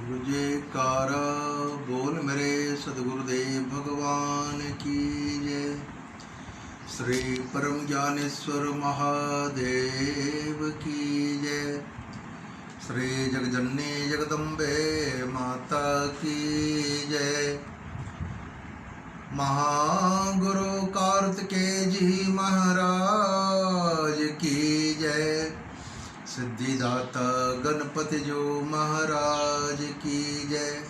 जयकारा बोल मेरे सदगुरुदेव भगवान की जय। श्री परम ज्ञानेश्वर महादेव की जय। श्री जगजननी जगदम्बे माता की जय। महागुरु कार्तिकेय जी महाराज की जय। सिद्धिदाता गणपति जो महाराज की जय।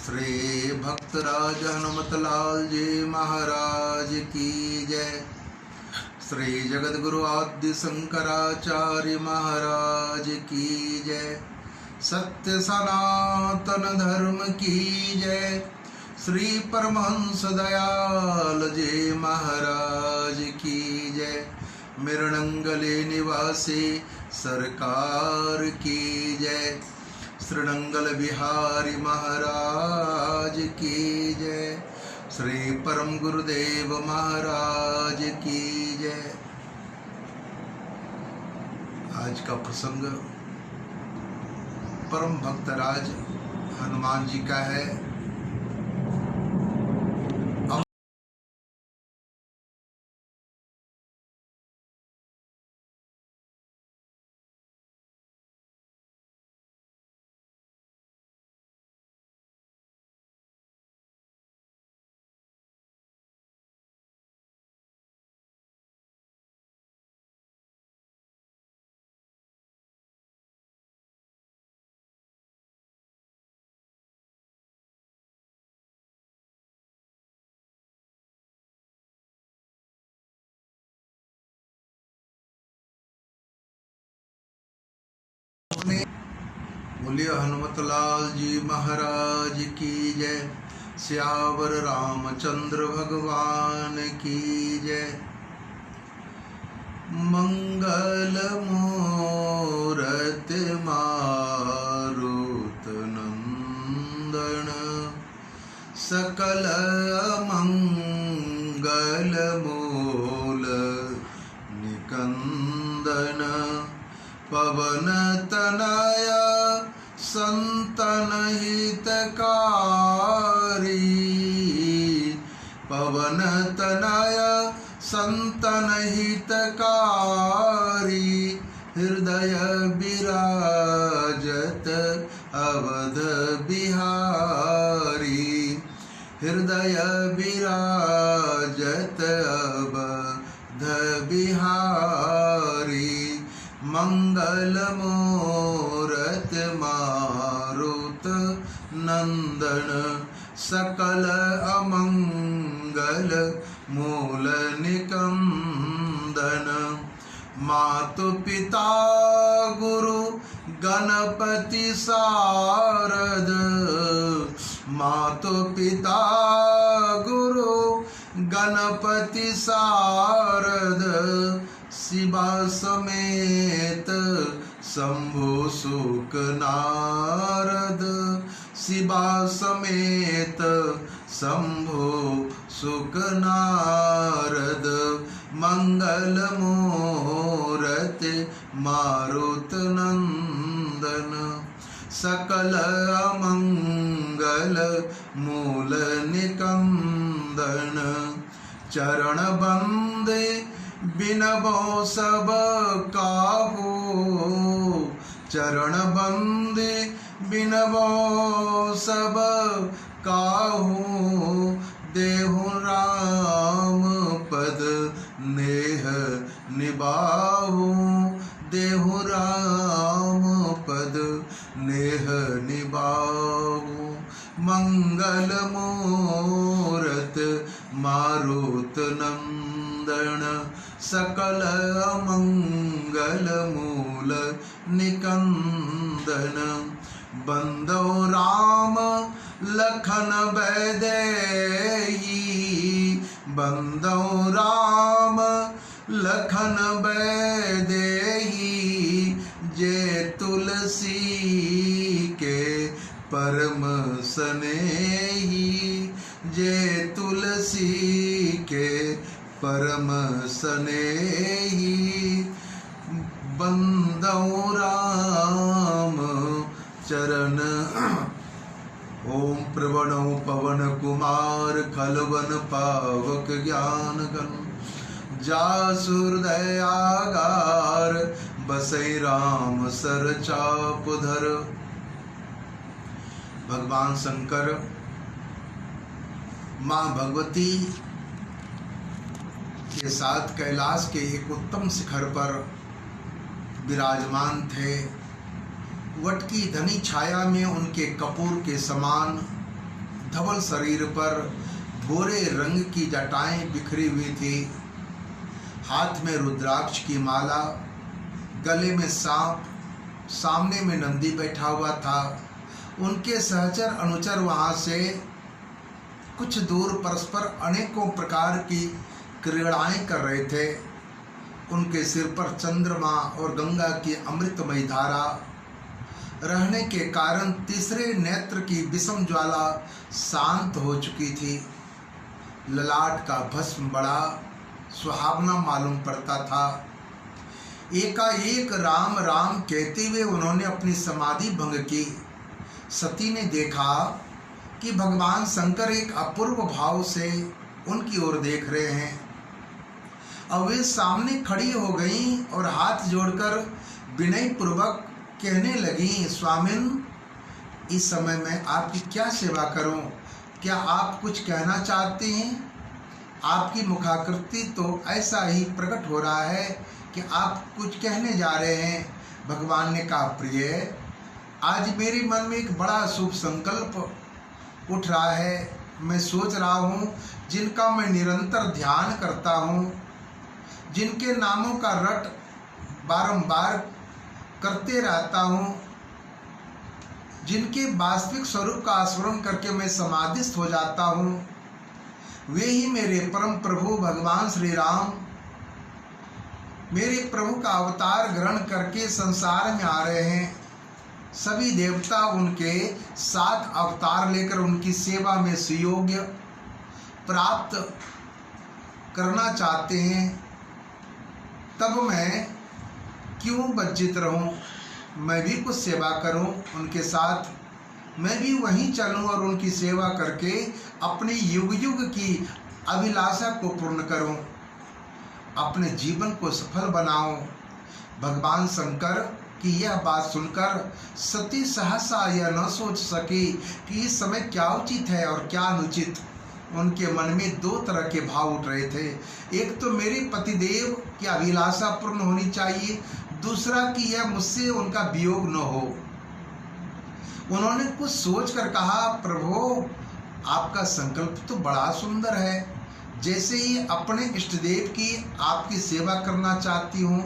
श्री भक्तराज हनुमतलाल जी महाराज की जय। श्री जगद्गुरु आदि शंकराचार्य महाराज की जय। सत्य सनातन धर्म की जय। श्री परमहंस दयाल जी महाराज की जय। मृणंगले निवासी सरकार की जय। श्रीनंगल बिहारी महाराज की जय। श्री परम गुरुदेव महाराज की जय। आज का प्रसंग परम भक्तराज हनुमान जी का है। बोलिए हनुमतलाल जी महाराज की जय। श्यावर रामचंद्र भगवान की जय। मंगल मूरत मारुत नंदन सकल मंगल मूल निकंदन पवन तनया संतन हितकारी। पवन तनया संतन हितकारी। हृदय विराजत अवध बिहारी। हृदय विराजत अवध बिहारी। मंगल मूरत मारुत नंदन सकल अमंगल मूल निकंदन। मातु पिता गुरु गणपति सारद। मातु पिता गुरु गणपति सारद। शिवा समेत शंभु सुख नारद। शिवा समेत शंभु सुख नारद। मंगल मूरत मारुत नंदन सकल मंगल मूल निकंदन। चरण बंदे बिनबो सब काहू। चरण बंदे बिनबो सब काहू। देहु राम पद नेह निबाहू। देहु राम पद नेह निबाहू। मंगल मूरत मारुत नंदन सकल मंगल मूल निकंदन। बंदो राम लखन बैदेही। बंदो राम लखन बैदेही। जे तुलसी के परम स्नेही। जे तुलसी के परम स्नेही। बंदो राम चरण ओम प्रवणो पवन कुमार खलवन पावक ज्ञान गण जासु हृदय आगार बसई राम सर चाप धर। भगवान शंकर माँ भगवती के साथ कैलाश के एक उत्तम शिखर पर विराजमान थे। वट की घनी छाया में उनके कपूर के समान धवल शरीर पर भूरे रंग की जटाएं बिखरी हुई थी। हाथ में रुद्राक्ष की माला, गले में सांप, सामने में नंदी बैठा हुआ था। उनके सहचर अनुचर वहाँ से कुछ दूर परस्पर अनेकों प्रकार की क्रीड़ाएं कर रहे थे। उनके सिर पर चंद्रमा और गंगा की अमृतमयी धारा रहने के कारण तीसरे नेत्र की विषम ज्वाला शांत हो चुकी थी। ललाट का भस्म बड़ा सुहावना मालूम पड़ता था। एकाएक राम राम कहते हुए उन्होंने अपनी समाधि भंग की। सती ने देखा कि भगवान शंकर एक अपूर्व भाव से उनकी ओर देख रहे हैं। अब वे सामने खड़ी हो गईं और हाथ जोड़कर विनय पूर्वक कहने लगी, स्वामिन, इस समय मैं आपकी क्या सेवा करूं? क्या आप कुछ कहना चाहते हैं? आपकी मुखाकृति तो ऐसा ही प्रकट हो रहा है कि आप कुछ कहने जा रहे हैं। भगवान ने कहा, प्रिय, आज मेरे मन में एक बड़ा शुभ संकल्प उठ रहा है। मैं सोच रहा हूँ जिनका मैं निरंतर ध्यान करता हूँ, जिनके नामों का रट बारंबार करते रहता हूँ, जिनके वास्तविक स्वरूप का स्मरण करके मैं समाधिस्थ हो जाता हूँ, वे ही मेरे परम प्रभु भगवान श्री राम मेरे प्रभु का अवतार ग्रहण करके संसार में आ रहे हैं। सभी देवता उनके साथ अवतार लेकर उनकी सेवा में सुयोग्य प्राप्त करना चाहते हैं। तब मैं क्यों वंचित रहूं? मैं भी कुछ सेवा करूं उनके साथ। मैं भी वहीं चलूं और उनकी सेवा करके अपनी युग युग की अभिलाषा को पूर्ण करूं, अपने जीवन को सफल बनाऊं। भगवान शंकर की यह बात सुनकर सती सहसा यह न सोच सकी कि इस समय क्या उचित है और क्या अनुचित। उनके मन में दो तरह के भाव उठ रहे थे। एक तो मेरे पतिदेव की अभिलाषा पूर्ण होनी चाहिए, दूसरा कि यह मुझसे उनका वियोग न हो। उन्होंने कुछ सोचकर कहा, प्रभु, आपका संकल्प तो बड़ा सुंदर है। जैसे ही अपने इष्ट देव की आपकी सेवा करना चाहती हूँ,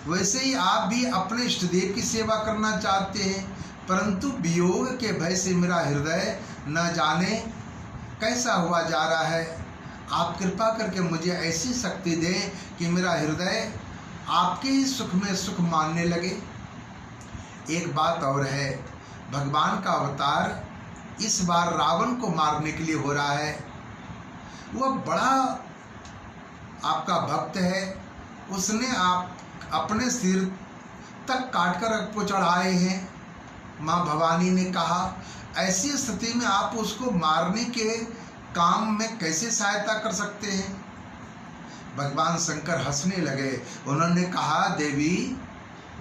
वैसे ही आप भी अपने इष्ट देव की सेवा करना चाहते हैं, परंतु वियोग के भय से मेरा हृदय न जाने कैसा हुआ जा रहा है। आप कृपा करके मुझे ऐसी शक्ति दें कि मेरा हृदय आपके ही सुख में सुख मानने लगे। एक बात और है, भगवान का अवतार इस बार रावण को मारने के लिए हो रहा है। वह बड़ा आपका भक्त है। उसने आप अपने सिर तक काटकर आपको चढ़ाए हैं। माँ भवानी ने कहा, ऐसी स्थिति में आप उसको मारने के काम में कैसे सहायता कर सकते हैं? भगवान शंकर हंसने लगे। उन्होंने कहा, देवी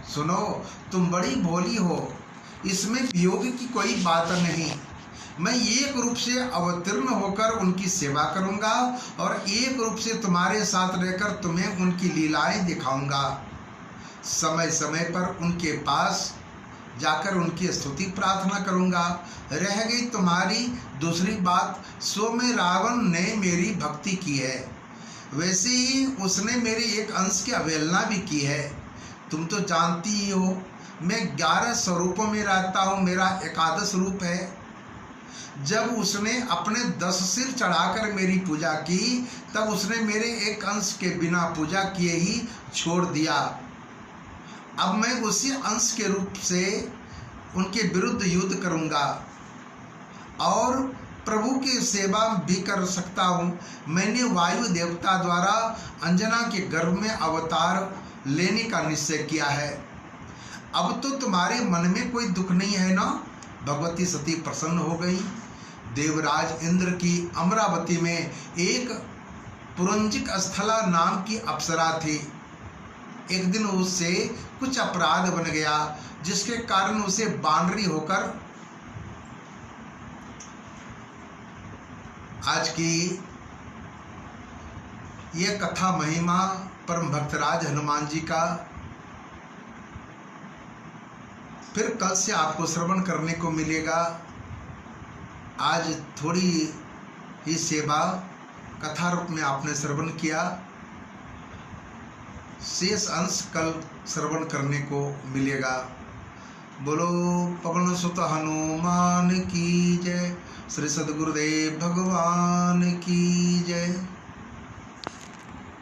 सुनो, तुम बड़ी भोली हो, इसमें वियोग की कोई बात नहीं। मैं एक रूप से अवतीर्ण होकर उनकी सेवा करूंगा और एक रूप से तुम्हारे साथ रहकर तुम्हें उनकी लीलाएं दिखाऊंगा। समय समय पर उनके पास जाकर उनकी स्तुति प्रार्थना करूंगा। रह गई तुम्हारी दूसरी बात, सो में रावण ने मेरी भक्ति की है, वैसे ही उसने मेरे एक अंश की अवहेलना भी की है। तुम तो जानती ही हो, मैं 11 स्वरूपों में रहता हूँ, मेरा एकादश रूप है। जब उसने अपने 10 सिर चढ़ाकर मेरी पूजा की, तब उसने मेरे एक अंश के बिना पूजा किए ही छोड़ दिया। अब मैं उसी अंश के रूप से उनके विरुद्ध युद्ध करूंगा और प्रभु की सेवा भी कर सकता हूँ। मैंने वायु देवता द्वारा अंजना के गर्भ में अवतार लेने का निश्चय किया है। अब तो तुम्हारे मन में कोई दुख नहीं है ना? भगवती सती प्रसन्न हो गई। देवराज इंद्र की अमरावती में एक पुरंजिक स्थला नाम की अप्सरा थी। एक दिन उससे कुछ अपराध बन गया, जिसके कारण उसे बानरी होकर आज की ये कथा महिमा परम भक्तराज हनुमान जी का फिर कल से आपको श्रवण करने को मिलेगा। आज थोड़ी ही सेवा कथा रूप में आपने श्रवण किया, शेष अंश कल श्रवण करने को मिलेगा। बोलो पवन सुत हनुमान की जय, श्री सद्गुरुदेव भगवान की जय।